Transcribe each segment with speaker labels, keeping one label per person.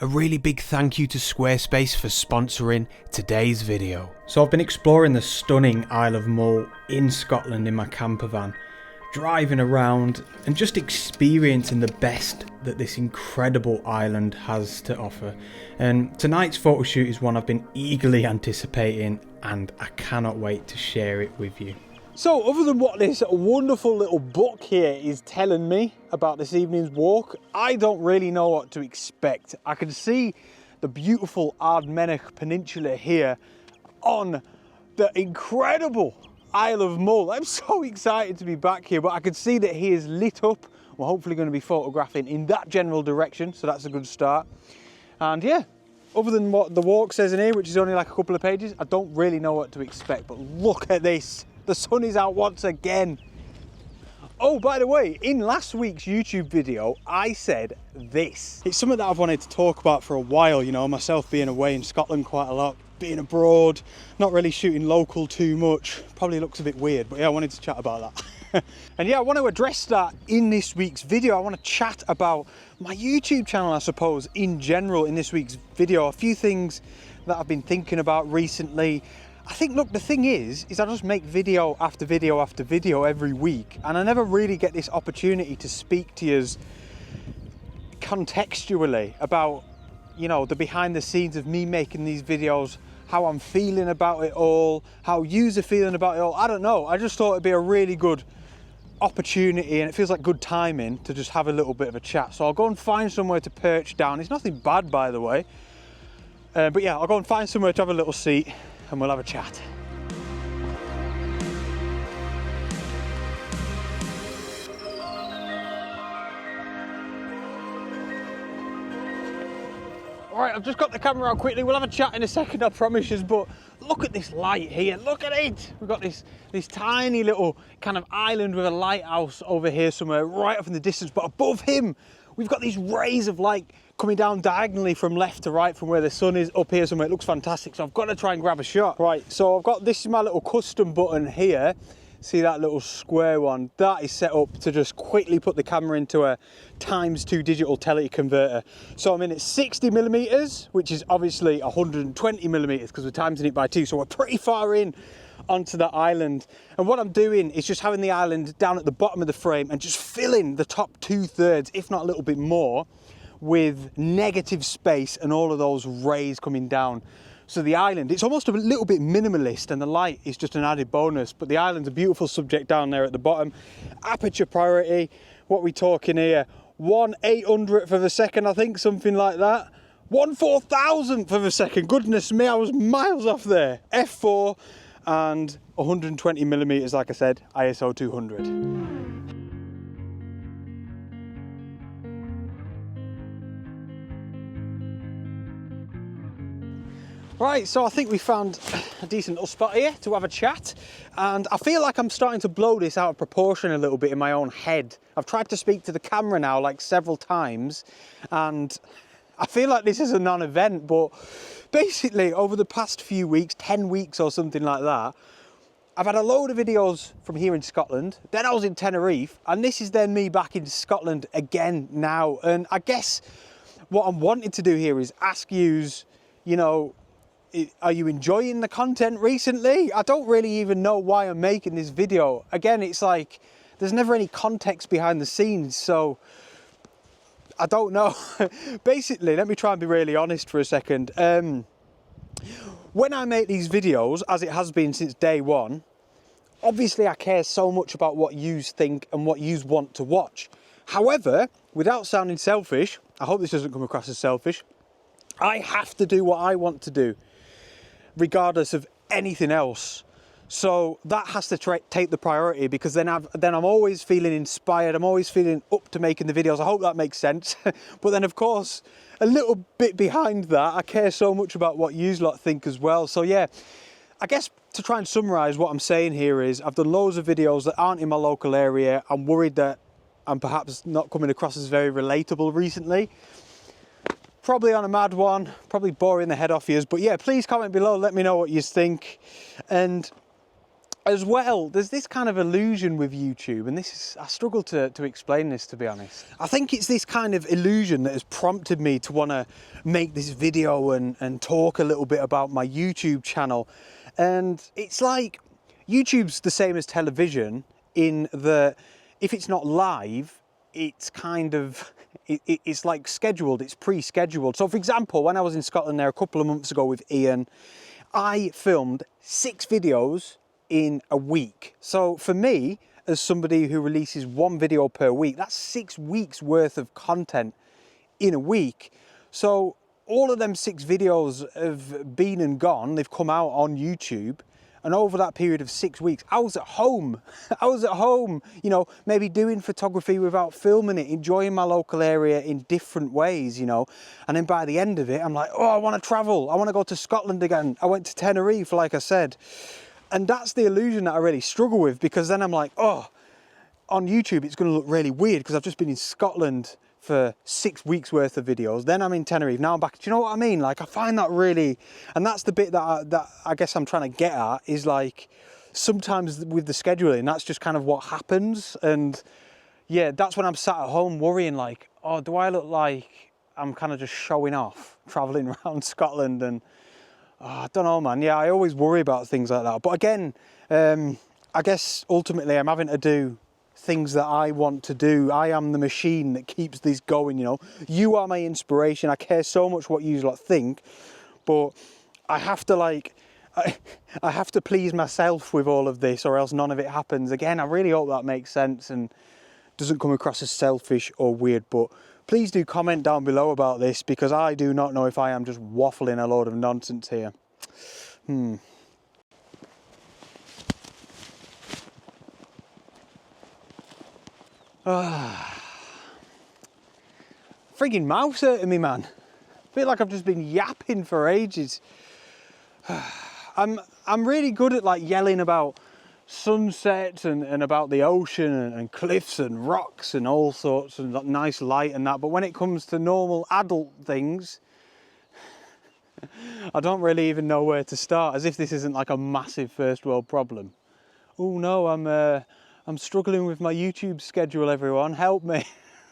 Speaker 1: A really big thank you to Squarespace for sponsoring today's video.
Speaker 2: So I've been exploring the stunning Isle of Mull in Scotland in my camper van, driving around and just experiencing the best that this incredible island has to offer. And tonight's photo shoot is one I've been eagerly anticipating, and I cannot wait to share it with you.
Speaker 3: So other than what this wonderful little book here is telling me about this evening's walk, I don't really know what to expect. I can see the beautiful Ardmennach Peninsula here on the incredible Isle of Mull. I'm so excited to be back here, but I can see that he is lit up. We're hopefully going to be photographing in that general direction, so that's a good start. And yeah, other than what the walk says in here, which is only like a couple of pages, I don't really know what to expect, but look at this. The sun is out once again. Oh, by the way, in last week's YouTube video, I said this. It's something that I've wanted to talk about for a while, you know, myself being away in Scotland quite a lot, being abroad, not really shooting local too much. Probably looks a bit weird, but yeah, I wanted to chat about that. And yeah, I want to address that in this week's video. I want to chat about my YouTube channel, I suppose, in general in this week's video. A few things that I've been thinking about recently. I think, look, the thing is I just make video after video after video every week, and I never really get this opportunity to speak to you contextually about, you know, the behind the scenes of me making these videos, how I'm feeling about it all, how yous are feeling about it all. I don't know. I just thought it'd be a really good opportunity, and it feels like good timing to just have a little bit of a chat. So I'll go and find somewhere to perch down. It's nothing bad, by the way. But yeah, I'll go and find somewhere to have a little seat and we'll have a chat. All right, I've just got the camera out quickly. We'll have a chat in a second, I promise you, but look at this light here. Look at it. We've got this tiny little kind of island with a lighthouse over here somewhere right off in the distance, but above him, we've got these rays of light coming down diagonally from left to right from where the sun is up here somewhere. It looks fantastic, so I've got to try and grab a shot. Right, so I've got, this is my little custom button here. See that little square one? That is set up to just quickly put the camera into a ×2 digital tele converter. So I'm in at 60mm, which is obviously 120mm because we're timesing it by 2. So we're pretty far in onto that island. And what I'm doing is just having the island down at the bottom of the frame and just filling the top 2/3, if not a little bit more, with negative space and all of those rays coming down. So the island, it's almost a little bit minimalist, and the light is just an added bonus, but the island's a beautiful subject down there at the bottom. Aperture priority, what are we talking here? 1/800th of a second, I think, something like that. 1/4000th of a second, goodness me, I was miles off there. F4 and 120mm, like I said, ISO 200. Right, so I think we found a decent little spot here to have a chat, and I feel like I'm starting to blow this out of proportion a little bit in my own head. I've tried to speak to the camera now like several times, and I feel like this is a non-event, but basically over the past few weeks, 10 weeks or something like that, I've had a load of videos from here in Scotland, then I was in Tenerife, and this is then me back in Scotland again now. And I guess what I'm wanting to do here is ask yous, you know, are you enjoying the content recently? I don't really even know why I'm making this video. Again, it's like there's never any context behind the scenes, so I don't know. Basically, let me try and be really honest for a second. When I make these videos, as it has been since day one, obviously I care so much about what yous think and what yous want to watch. However, without sounding selfish, I hope this doesn't come across as selfish, I have to do what I want to do, regardless of anything else. So that has to take the priority, because then I'm always feeling inspired. I'm always feeling up to making the videos. I hope that makes sense. But then, of course, a little bit behind that, I care so much about what yous lot think as well. So yeah, I guess to try and summarize what I'm saying here is I've done loads of videos that aren't in my local area. I'm worried that I'm perhaps not coming across as very relatable recently. Probably on a mad one, probably boring the head off yous, but yeah, please comment below, let me know what you think. And as well, there's this kind of illusion with YouTube, and this is, I struggle to explain this, to be honest. I think it's this kind of illusion that has prompted me to want to make this video and talk a little bit about my YouTube channel. And it's like, YouTube's the same as television in that if it's not live, it's kind of, it's like scheduled, it's pre-scheduled. So for example, when I was in Scotland there a couple of months ago with Ian, I filmed 6 videos in a week. So for me, as somebody who releases 1 video per week, that's 6 weeks worth of content in a week. So all of them 6 videos have been and gone, they've come out on YouTube. And over that period of 6 weeks, I was at home. I was at home, you know, maybe doing photography without filming it, enjoying my local area in different ways, you know. And then by the end of it, I'm like, oh, I want to travel. I want to go to Scotland again. I went to Tenerife, like I said. And that's the illusion that I really struggle with, because then I'm like, oh, on YouTube, it's going to look really weird because I've just been in Scotland for 6 weeks worth of videos, then I'm in Tenerife, now I'm back. Do you know what I mean? Like, I find that really, and that's the bit that I guess I'm trying to get at, is like, sometimes with the scheduling, that's just kind of what happens. And yeah, that's when I'm sat at home worrying like, oh, do I look like I'm kind of just showing off, traveling around Scotland? And oh, I don't know, man. Yeah, I always worry about things like that. But again, I guess ultimately I'm having to do things that I want to do. I am the machine that keeps this going, you know. You are my inspiration. I care so much what you lot think, but I have to like, I have to please myself with all of this, or else none of it happens. Again, I really hope that makes sense and doesn't come across as selfish or weird, but please do comment down below about this, because I do not know if I am just waffling a load of nonsense here. Friggin' mouth's hurting me, man. I feel like I've just been yapping for ages. I'm really good at like yelling about sunsets and about the ocean and cliffs and rocks and all sorts and nice light and that, but when it comes to normal adult things, I don't really even know where to start, as if this isn't like a massive first world problem. Oh no, I'm struggling with my YouTube schedule, everyone, help me.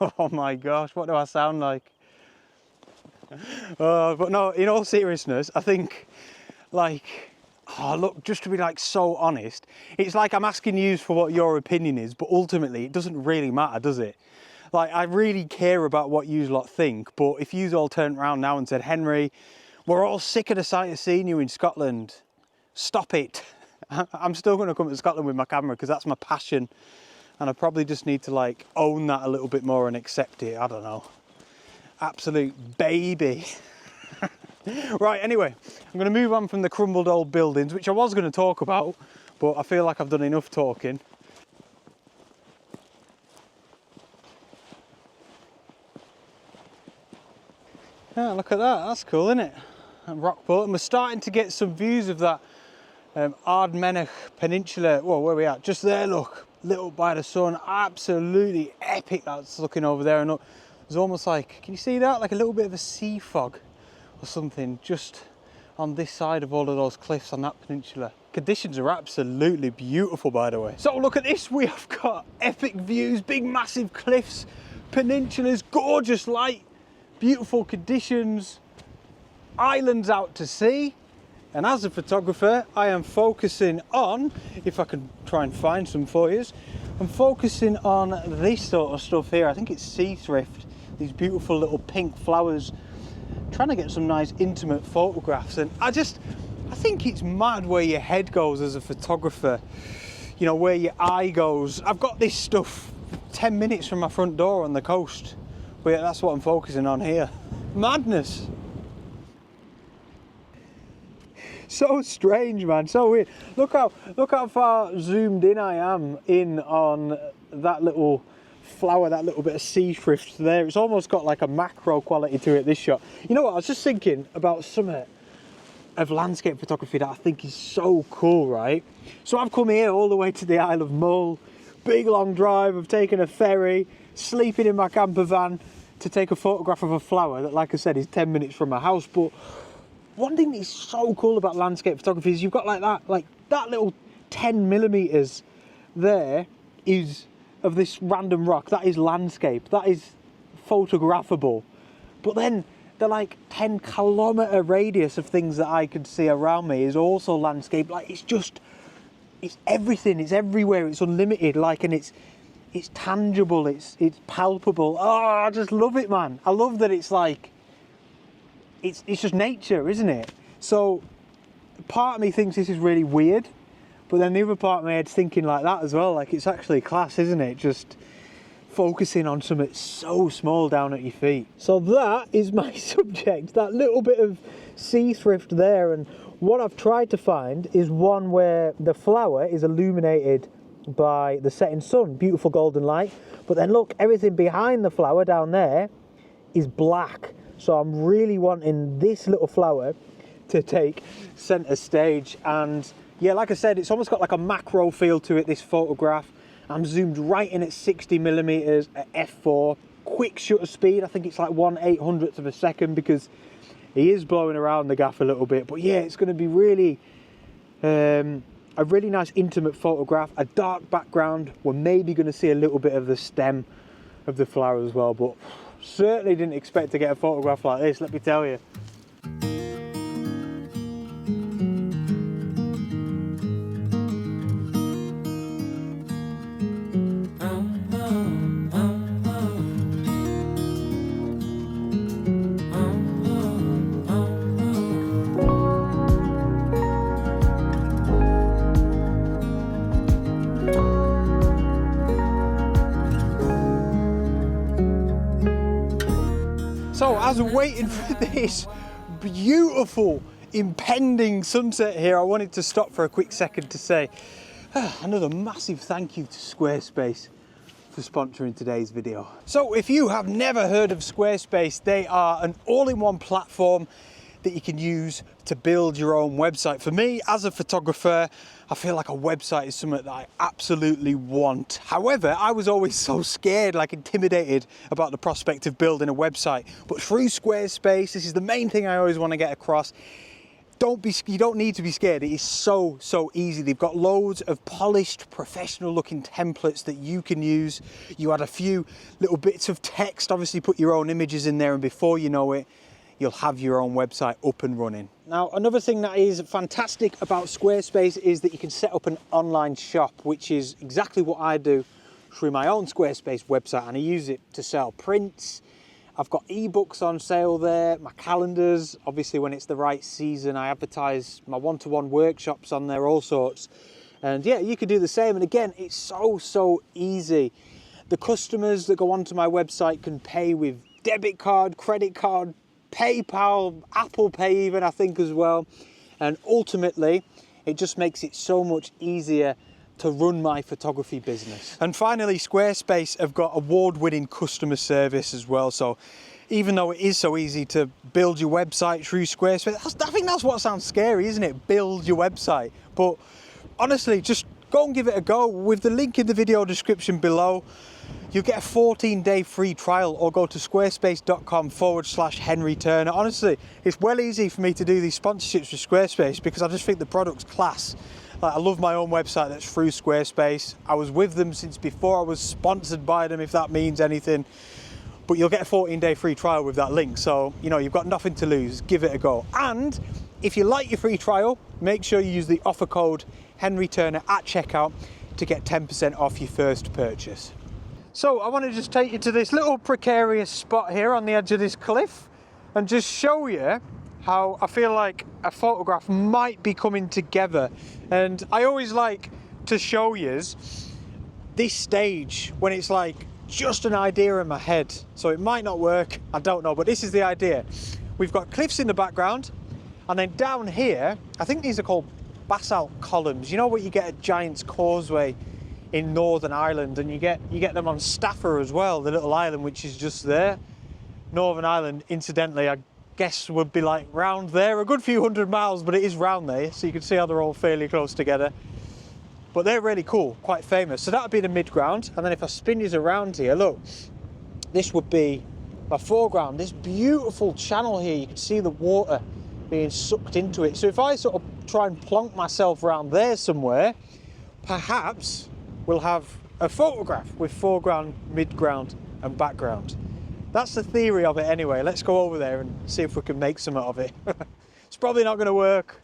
Speaker 3: Oh my gosh, what do I sound like? But no, in all seriousness, I think, like, oh look, just to be like so honest, it's like I'm asking you for what your opinion is, but ultimately it doesn't really matter, does it? Like, I really care about what you lot think, but if you all turned around now and said, Henry, we're all sick of the sight of seeing you in Scotland, stop it. I'm still going to come to Scotland with my camera because that's my passion, and I probably just need to like own that a little bit more and accept it. I don't know. Absolute baby. Right, anyway, I'm going to move on from the crumbled old buildings, which I was going to talk about, but I feel like I've done enough talking. Yeah, look at that. That's cool, isn't it? Rockport, and we're starting to get some views of that Ardmennach Peninsula. Whoa, where are we at? Just there, look, lit up by the sun. Absolutely epic that's looking over there. And look, there's almost like, can you see that? Like a little bit of a sea fog or something just on this side of all of those cliffs on that peninsula. Conditions are absolutely beautiful, by the way. So look at this, we have got epic views, big massive cliffs, peninsulas, gorgeous light, beautiful conditions, islands out to sea. And as a photographer, I am focusing on, if I can try and find some for you, I'm focusing on this sort of stuff here. I think it's sea thrift, these beautiful little pink flowers, trying to get some nice intimate photographs. And I think it's mad where your head goes as a photographer, you know, where your eye goes. I've got this stuff 10 minutes from my front door on the coast, but yeah, that's what I'm focusing on here. Madness. So strange, man, so weird. Look how far zoomed in I am in on that little flower, that little bit of sea thrift there. It's almost got like a macro quality to it, this shot. You know what, I was just thinking about something of landscape photography that I think is so cool, right? So I've come here all the way to the Isle of Mull, big long drive, I've taken a ferry, sleeping in my camper van to take a photograph of a flower that, like I said, is 10 minutes from my house. But one thing that's so cool about landscape photography is you've got like that little 10 millimeters there is of this random rock. That is landscape. That is photographable. But then the like 10-kilometer radius of things that I could see around me is also landscape. Like it's everything. It's everywhere. It's unlimited. Like, and it's tangible. It's palpable. Oh, I just love it, man. I love that it's like it's just nature, isn't it? So part of me thinks this is really weird, but then the other part of my head's thinking like that as well. Like, it's actually class, isn't it? Just focusing on something so small down at your feet. So that is my subject, that little bit of sea thrift there. And what I've tried to find is one where the flower is illuminated by the setting sun, beautiful golden light. But then look, everything behind the flower down there is black. So I'm really wanting this little flower to take center stage. And yeah, like I said, it's almost got like a macro feel to it, this photograph. I'm zoomed right in at 60 millimeters at f4, quick shutter speed. I think it's like 1/800th of a second because he is blowing around the gaff a little bit. But yeah, it's going to be really a really nice intimate photograph, a dark background. We're maybe going to see a little bit of the stem of the flower as well, but certainly didn't expect to get a photograph like this, let me tell you. So as I'm waiting for this beautiful impending sunset here, I wanted to stop for a quick second to say another massive thank you to Squarespace for sponsoring today's video. So if you have never heard of Squarespace, they are an all-in-one platform that you can use to build your own website. For me, as a photographer, I feel like a website is something that I absolutely want. However, I was always so scared, like intimidated about the prospect of building a website. But through Squarespace, this is the main thing I always want to get across. You don't need to be scared. It is so easy. They've got loads of polished, professional looking templates that you can use. You add a few little bits of text, obviously put your own images in there, and before you know it, you'll have your own website up and running. Now, another thing that is fantastic about Squarespace is that you can set up an online shop, which is exactly what I do through my own Squarespace website, and I use it to sell prints. I've got ebooks on sale there, my calendars, obviously when it's the right season, I advertise my one-to-one workshops on there, all sorts. And yeah, you could do the same. And again, it's so easy. The customers that go onto my website can pay with debit card, credit card, PayPal, Apple Pay even, I think, as well. And ultimately, it just makes it so much easier to run my photography business. And finally, Squarespace have got award-winning customer service as well. So even though it is so easy to build your website through Squarespace, I think that's what sounds scary, isn't it? Build your website. But honestly, just go and give it a go. With the link in the video description below, you'll get a 14-day free trial, or go to squarespace.com/Henry Turner. Honestly, it's well easy for me to do these sponsorships with Squarespace because I just think the product's class. Like, I love my own website that's through Squarespace. I was with them since before I was sponsored by them, if that means anything. But you'll get a 14-day free trial with that link. So, you know, you've got nothing to lose. Give it a go. And if you like your free trial, make sure you use the offer code Henry Turner at checkout to get 10% off your first purchase. So I want to just take you to this little precarious spot here on the edge of this cliff and just show you how I feel like a photograph might be coming together. And I always like to show you this stage when it's like just an idea in my head. So it might not work, I don't know, but this is the idea. We've got cliffs in the background, and then down here, I think these are called basalt columns. You know what you get at Giant's Causeway in Northern Ireland, and you get them on Stafford as well, the little island which is just there. Northern Ireland, incidentally, I guess would be like round there, a good few hundred miles, but it is round there, so you can see how they're all fairly close together. But they're really cool, quite famous. So that would be the midground, and then if I spin you around here, look, this would be my foreground, this beautiful channel here. You can see the water being sucked into it. So if I sort of try and plonk myself around there somewhere, perhaps we'll have a photograph with foreground, midground and background. That's the theory of it anyway. Let's go over there and see if we can make something of it. It's probably not going to work.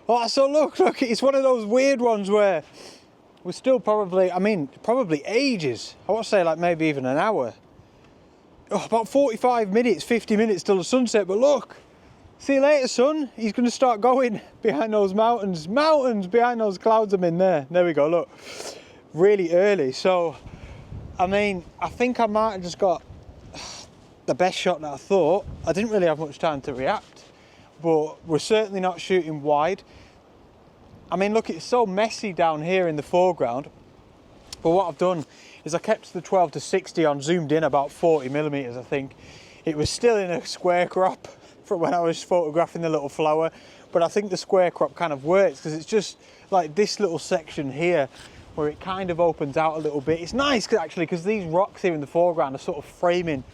Speaker 3: Oh, so look, it's one of those weird ones where we're still probably, probably ages. I want to say like maybe even an hour. Oh, about 45 minutes, 50 minutes till the sunset, but look. See you later, sun. He's going to start going behind those mountains. Mountains behind those clouds I'm in there. There we go, look. Really early. So, I think I might have just got the best shot that I thought. I didn't really have much time to react, but we're certainly not shooting wide. Look, it's so messy down here in the foreground. But what I've done is I kept the 12 to 60 on, zoomed in about 40 millimeters, I think. It was still in a square crop from when I was photographing the little flower, but I think the square crop kind of works because it's just like this little section here where it kind of opens out a little bit. It's nice actually because these rocks here in the foreground are sort of framing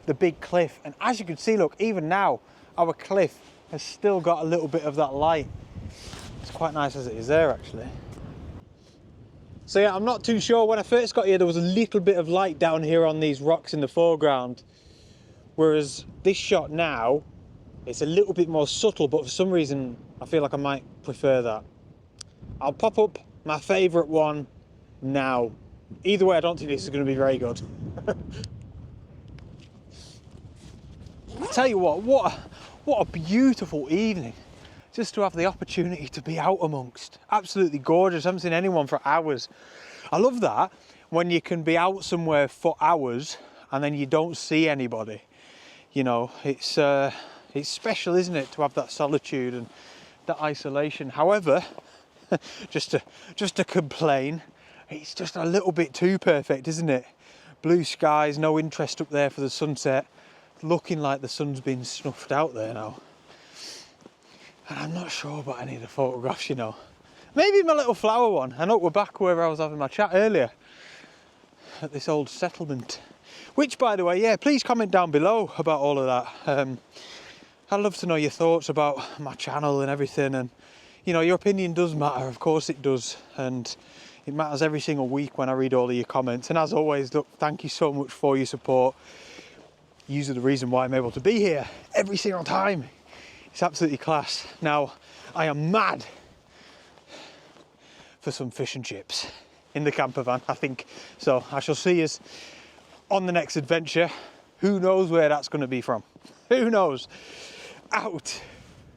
Speaker 3: the big cliff, and as you can see, look, even now our cliff has still got a little bit of that light. It's quite nice as it is there actually. So yeah, I'm not too sure. When I first got here there was a little bit of light down here on these rocks in the foreground, whereas this shot now, it's a little bit more subtle, but for some reason I feel like I might prefer that. I'll pop up my favourite one now. Either way, I don't think this is going to be very good. I tell you what a beautiful evening just to have the opportunity to be out amongst. Absolutely gorgeous. I haven't seen anyone for hours. I love that when you can be out somewhere for hours and then you don't see anybody. You know, it's special, isn't it, to have that solitude and that isolation. However, just to complain, it's just a little bit too perfect, isn't it? Blue skies, no interest up there for the sunset, looking like the sun's been snuffed out there now. And I'm not sure about any of the photographs, you know. Maybe my little flower one. I know we're back where I was having my chat earlier at this old settlement. Which, by the way, yeah, please comment down below about all of that. I'd love to know your thoughts about my channel and everything, and you know, your opinion does matter, of course it does, and it matters every single week when I read all of your comments. And as always, look, thank you so much for your support. You are the reason why I'm able to be here every single time. It's absolutely class. Now, I am mad for some fish and chips in the camper van, I think. So I shall see you on the next adventure. Who knows where that's going to be from? Who knows? Out.